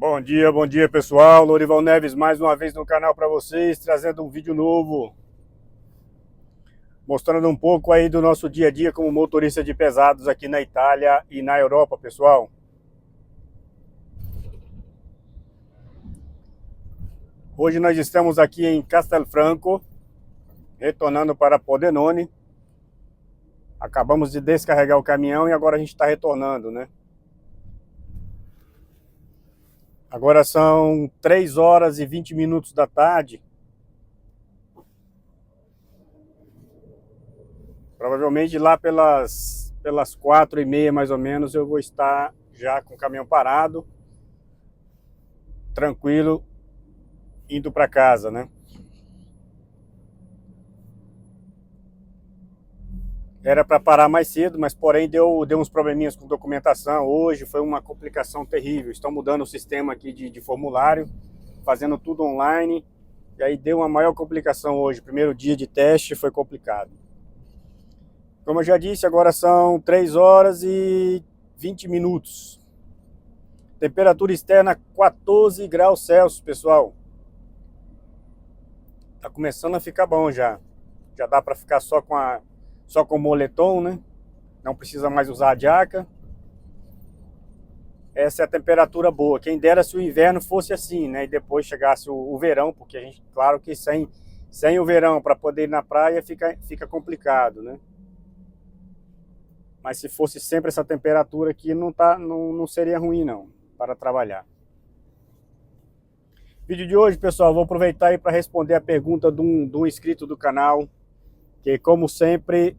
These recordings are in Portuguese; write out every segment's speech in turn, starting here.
Bom dia pessoal, Lorival Neves mais uma vez no canal para vocês, trazendo um vídeo novo, mostrando um pouco aí do nosso dia a dia como motorista de pesados aqui na Itália e na Europa, pessoal. Hoje nós estamos aqui em Castelfranco, retornando para Pordenone. Acabamos de descarregar o caminhão e agora a gente está retornando, né? Agora são 3 horas e 20 minutos da tarde. Provavelmente lá pelas 4h30 mais ou menos eu vou estar já com o caminhão parado, tranquilo, indo para casa, né? Era para parar mais cedo, mas porém deu uns probleminhas com documentação hoje, foi uma complicação terrível. Estão mudando o sistema aqui de formulário, fazendo tudo online, e aí deu uma maior complicação hoje. Primeiro dia de teste foi complicado. Como eu já disse, agora são 3 horas e 20 minutos. Temperatura externa 14 graus Celsius, pessoal. Tá começando a ficar bom já. Já dá para ficar só com moletom, né? Não precisa mais usar a jaca. Essa é a temperatura boa. Quem dera se o inverno fosse assim, né? E depois chegasse o verão, porque a gente, claro que sem o verão para poder ir na praia fica complicado, né? Mas se fosse sempre essa temperatura aqui, não seria ruim não, para trabalhar. Vídeo de hoje, pessoal, vou aproveitar aí para responder a pergunta de um inscrito do canal, que como sempre,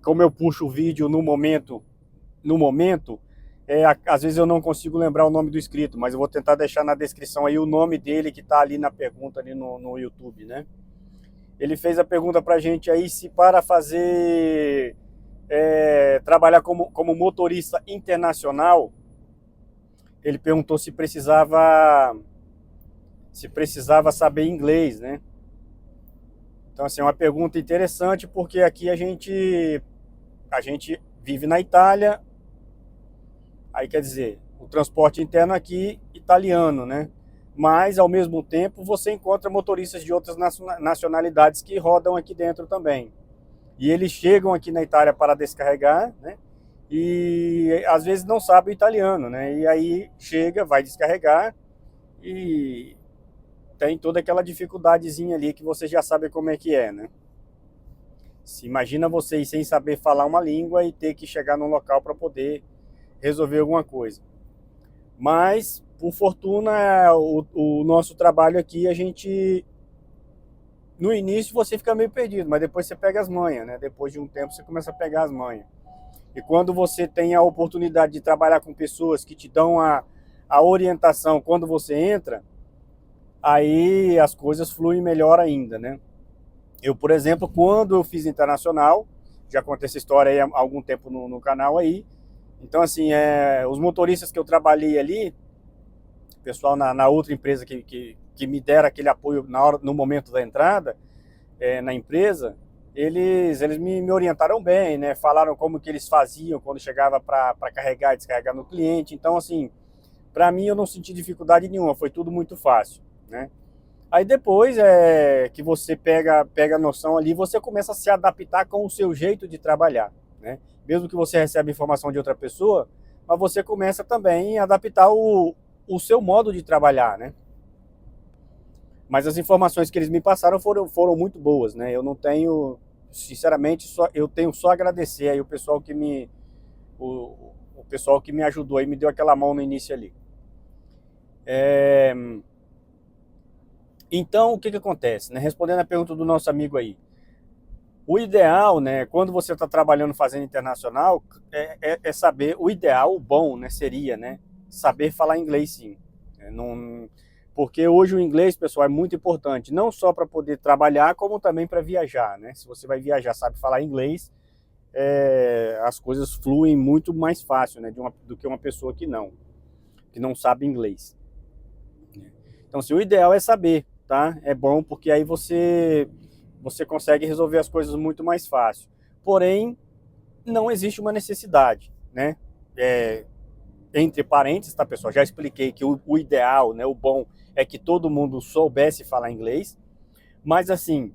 como eu puxo o vídeo no momento, às vezes eu não consigo lembrar o nome do inscrito, mas eu vou tentar deixar na descrição aí o nome dele que está ali na pergunta ali no YouTube, né? Ele fez a pergunta para a gente aí se para fazer trabalhar como motorista internacional, ele perguntou se precisava saber inglês, né? Então assim, é uma pergunta interessante porque aqui a gente vive na Itália, aí quer dizer, o transporte interno aqui italiano, né? Mas ao mesmo tempo você encontra motoristas de outras nacionalidades que rodam aqui dentro também. E eles chegam aqui na Itália para descarregar, né? E às vezes não sabem o italiano, né? E aí chega, vai descarregar e tem toda aquela dificuldadezinha ali que você já sabe como é que é, né? Se imagina vocês sem saber falar uma língua e ter que chegar num local para poder resolver alguma coisa. Mas, por fortuna, o nosso trabalho aqui, a gente... No início você fica meio perdido, mas depois você pega as manhas, né? Depois de um tempo você começa a pegar as manhas. E quando você tem a oportunidade de trabalhar com pessoas que te dão a orientação quando você entra, aí as coisas fluem melhor ainda, né? Eu, por exemplo, quando eu fiz internacional, já contei essa história aí há algum tempo no canal aí, então assim, os motoristas que eu trabalhei ali, pessoal na outra empresa que me deram aquele apoio no momento da entrada na empresa, eles me orientaram bem, né? Falaram como que eles faziam quando chegava para carregar e descarregar no cliente. Então, assim, para mim eu não senti dificuldade nenhuma, foi tudo muito fácil, né? Aí depois que você pega a noção ali, você começa a se adaptar com o seu jeito de trabalhar, né? Mesmo que você receba informação de outra pessoa, mas você começa também a adaptar o seu modo de trabalhar, né? Mas as informações que eles me passaram foram muito boas, né? Eu não tenho, sinceramente, eu tenho só a agradecer aí o pessoal o pessoal que me ajudou e me deu aquela mão no início ali. Então, o que acontece, né? Respondendo a pergunta do nosso amigo aí. O ideal, né, quando você está trabalhando fazendo internacional, é saber, o ideal, o bom, né, seria, né, saber falar inglês sim. Porque hoje o inglês, pessoal, é muito importante, não só para poder trabalhar, como também para viajar, né? Se você vai viajar, sabe falar inglês, as coisas fluem muito mais fácil, né, do que uma pessoa que não sabe inglês. Então, assim, o ideal é saber, tá? É bom porque aí você consegue resolver as coisas muito mais fácil. Porém, não existe uma necessidade, né? entre parênteses, tá, pessoal? Já expliquei que o ideal, né, o bom é que todo mundo soubesse falar inglês, mas assim,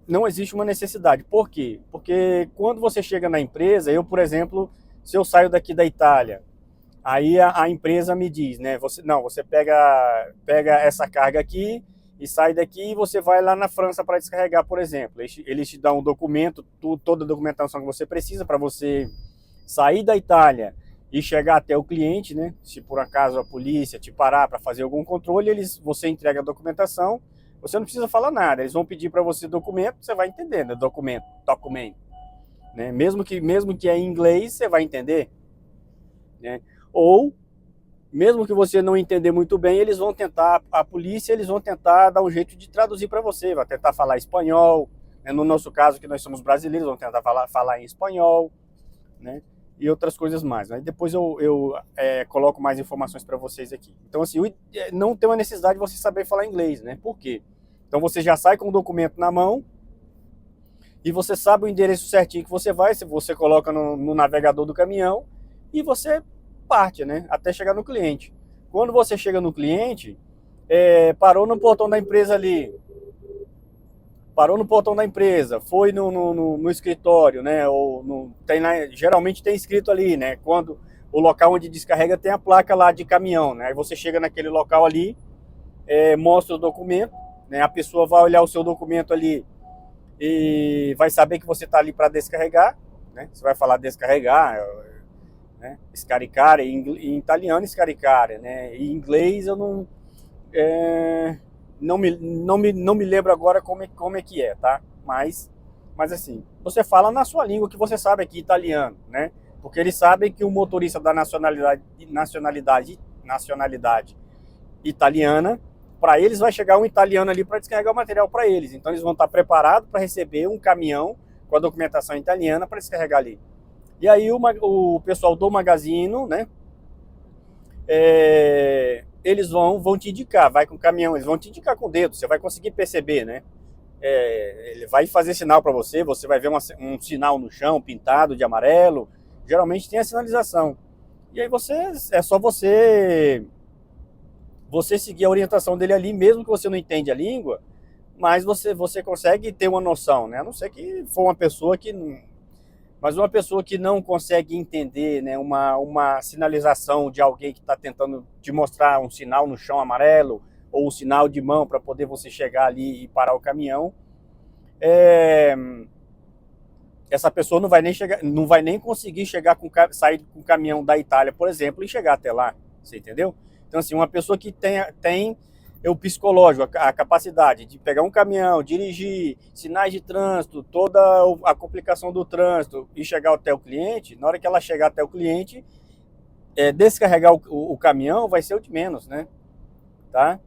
não existe uma necessidade. Por quê? Porque quando você chega na empresa, eu, por exemplo, se eu saio daqui da Itália, aí a empresa me diz, né, você pega essa carga aqui e sai daqui e você vai lá na França para descarregar, por exemplo. Eles te dão um documento, toda a documentação que você precisa para você sair da Itália e chegar até o cliente, né? Se por acaso a polícia te parar para fazer algum controle, você entrega a documentação, você não precisa falar nada, eles vão pedir para você documento, você vai entender, né? Documento, né? Mesmo que é em inglês, você vai entender, né? Ou mesmo que você não entender muito bem, a polícia, eles vão tentar dar um jeito de traduzir para você, vai tentar falar espanhol, né? No nosso caso, que nós somos brasileiros, vão tentar falar em espanhol, né? E outras coisas mais. Aí depois eu coloco mais informações para vocês aqui. Então, assim, não tem uma necessidade de você saber falar inglês, né? Por quê? Então você já sai com o documento na mão e você sabe o endereço certinho que você vai, você coloca no navegador do caminhão e você parte, né? Até chegar no cliente. Quando você chega no cliente, parou no portão da empresa ali, foi no escritório, né? Ou geralmente tem escrito ali, né? Quando o local onde descarrega tem a placa lá de caminhão, né? Aí você chega naquele local ali, mostra o documento, né? A pessoa vai olhar o seu documento ali e vai saber que você está ali para descarregar, né? Você vai falar descarregar, né? Scaricare, em italiano scaricare, né? Em inglês eu não me lembro agora como é que é, tá? Mas assim, você fala na sua língua que você sabe aqui, italiano, né? Porque eles sabem que o motorista da nacionalidade italiana, para eles vai chegar um italiano ali para descarregar o material para eles. Então eles vão estar preparados para receber um caminhão com a documentação italiana para descarregar ali. E aí o pessoal do magazino, né? Eles vão te indicar, vai com o caminhão, eles vão te indicar com o dedo, você vai conseguir perceber, né? Ele vai fazer sinal para você vai ver um sinal no chão pintado de amarelo, geralmente tem a sinalização. E aí é só você seguir a orientação dele ali, mesmo que você não entende a língua, mas você consegue ter uma noção, né? A não ser que for uma pessoa que não consegue entender, né, uma sinalização de alguém que está tentando te mostrar um sinal no chão amarelo ou um sinal de mão para poder você chegar ali e parar o caminhão, essa pessoa não vai nem conseguir sair com o caminhão da Itália, por exemplo, e chegar até lá, você entendeu? Então, assim, uma pessoa que tem o psicológico, a capacidade de pegar um caminhão, dirigir, sinais de trânsito, toda a complicação do trânsito e chegar até o cliente, na hora que ela chegar até o cliente, descarregar o caminhão vai ser o de menos, né? Tá?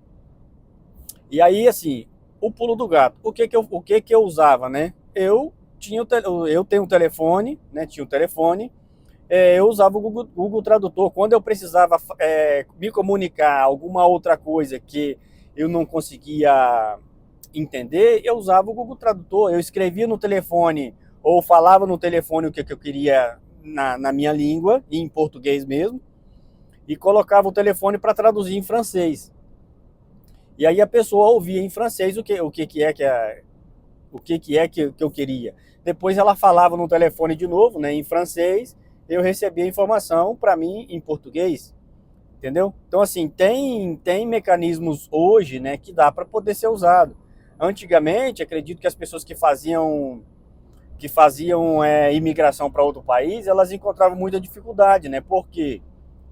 E aí, assim, o pulo do gato. O que que eu usava, né? Eu tenho um telefone, né? Tinha um telefone. Eu usava o Google Tradutor. Quando eu precisava me comunicar alguma outra coisa que eu não conseguia entender, eu usava o Google Tradutor. Eu escrevia no telefone ou falava no telefone o que eu queria na minha língua, em português mesmo, e colocava o telefone para traduzir em francês. E aí a pessoa ouvia em francês o que eu queria. Depois ela falava no telefone de novo, né, em francês, eu recebia a informação para mim em português, entendeu? Então, assim, tem mecanismos hoje, né, que dá para poder ser usado. Antigamente, acredito que as pessoas que faziam imigração para outro país, elas encontravam muita dificuldade, né? Porque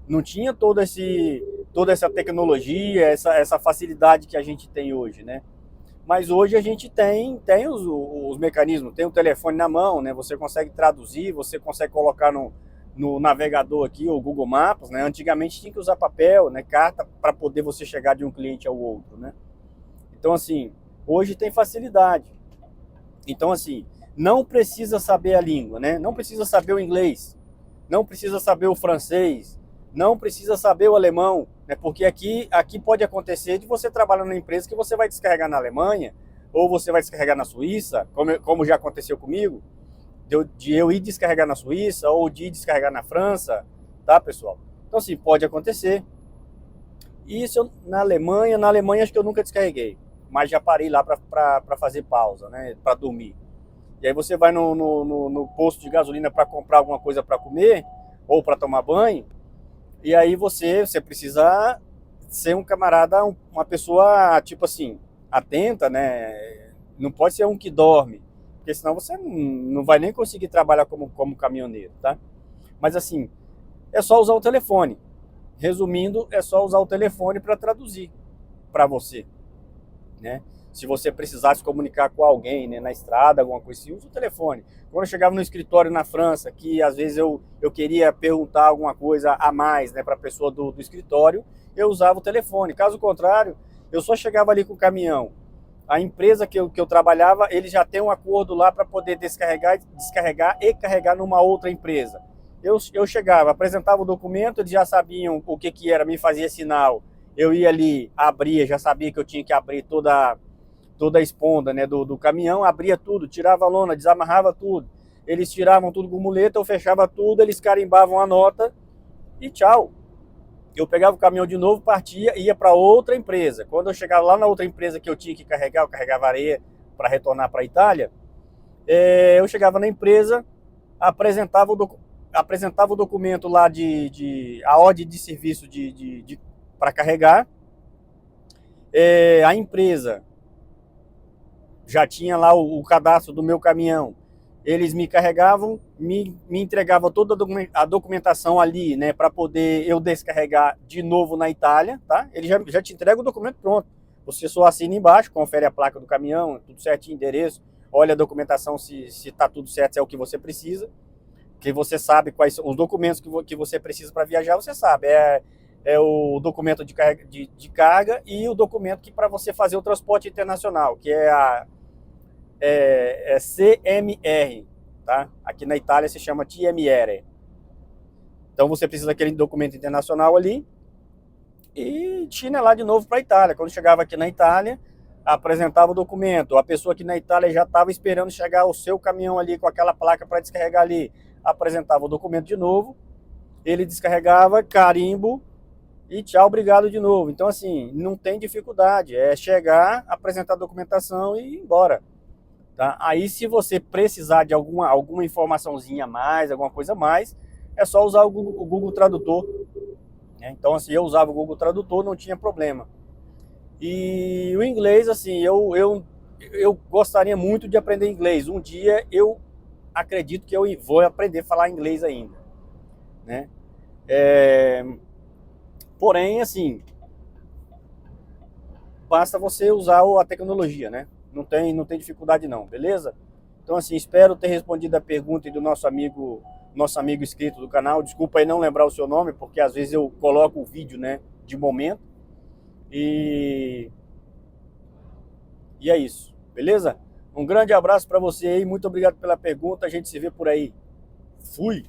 não tinha toda essa tecnologia, essa facilidade que a gente tem hoje, né? Mas hoje a gente tem os mecanismos, tem o telefone na mão, né? Você consegue traduzir, você consegue colocar no navegador aqui, o Google Maps, né? Antigamente tinha que usar papel, né? Carta, para poder você chegar de um cliente ao outro, né? Então, assim, hoje tem facilidade. Então, assim, não precisa saber a língua, né? Não precisa saber o inglês, não precisa saber o francês, não precisa saber o alemão, né? Porque aqui pode acontecer de você trabalhar numa empresa que você vai descarregar na Alemanha, ou você vai descarregar na Suíça, como já aconteceu comigo, de eu ir descarregar na Suíça, ou de ir descarregar na França, tá, pessoal? Então, assim, pode acontecer. Isso na Alemanha acho que eu nunca descarreguei, mas já parei lá para fazer pausa, né, para dormir. E aí você vai no posto de gasolina para comprar alguma coisa para comer ou para tomar banho, e aí você precisa ser um camarada, uma pessoa, tipo assim, atenta, né? Não pode ser um que dorme, porque senão você não vai nem conseguir trabalhar como caminhoneiro, tá? Mas assim, é só usar o telefone. Resumindo, é só usar o telefone para traduzir para você, né? Se você precisar se comunicar com alguém, né, na estrada, alguma coisa assim, usa o telefone. Quando eu chegava no escritório na França, que às vezes eu queria perguntar alguma coisa a mais, né, para a pessoa do escritório, eu usava o telefone. Caso contrário, eu só chegava ali com o caminhão. A empresa que eu trabalhava, ele já tem um acordo lá para poder descarregar e carregar numa outra empresa. Eu chegava, apresentava o documento, eles já sabiam o que era, me fazia sinal. Eu ia ali, abria, já sabia que eu tinha que abrir toda a esponda, né, do caminhão, abria tudo, tirava a lona, desamarrava tudo. Eles tiravam tudo com muleta, eu fechava tudo, eles carimbavam a nota e tchau. Eu pegava o caminhão de novo, partia e ia para outra empresa. Quando eu chegava lá na outra empresa que eu tinha que carregar, eu carregava areia para retornar para a Itália, eu chegava na empresa, apresentava o documento lá a ordem de serviço para carregar. A empresa já tinha lá o cadastro do meu caminhão. Eles me carregavam, me entregavam toda a documentação ali, né, para poder eu descarregar de novo na Itália, tá? Ele já te entrega o documento pronto. Você só assina embaixo, confere a placa do caminhão, tudo certinho, endereço, olha a documentação se tá tudo certo, se é o que você precisa, que você sabe quais são os documentos que você precisa para viajar, você sabe. É o documento de carga e o documento que para você fazer o transporte internacional, que é CMR, tá? Aqui na Itália se chama TMR. Então você precisa daquele documento internacional ali e chinelar de novo para a Itália. Quando chegava aqui na Itália, apresentava o documento. A pessoa aqui na Itália já estava esperando chegar o seu caminhão ali com aquela placa para descarregar ali. Apresentava o documento de novo, ele descarregava, carimbo e tchau, obrigado de novo. Então assim, não tem dificuldade, é chegar, apresentar a documentação e ir embora. Tá? Aí, se você precisar de alguma informaçãozinha a mais, alguma coisa a mais, é só usar o Google Tradutor. Né? Então, assim, eu usava o Google Tradutor, não tinha problema. E o inglês, assim, eu gostaria muito de aprender inglês. Um dia eu acredito que eu vou aprender a falar inglês ainda. Né? Porém, assim, basta você usar a tecnologia, né? Não tem dificuldade não, beleza? Então, assim, espero ter respondido a pergunta do nosso amigo inscrito do canal. Desculpa aí não lembrar o seu nome, porque às vezes eu coloco o vídeo, né, de momento. E é isso, beleza? Um grande abraço para você aí, muito obrigado pela pergunta, a gente se vê por aí. Fui!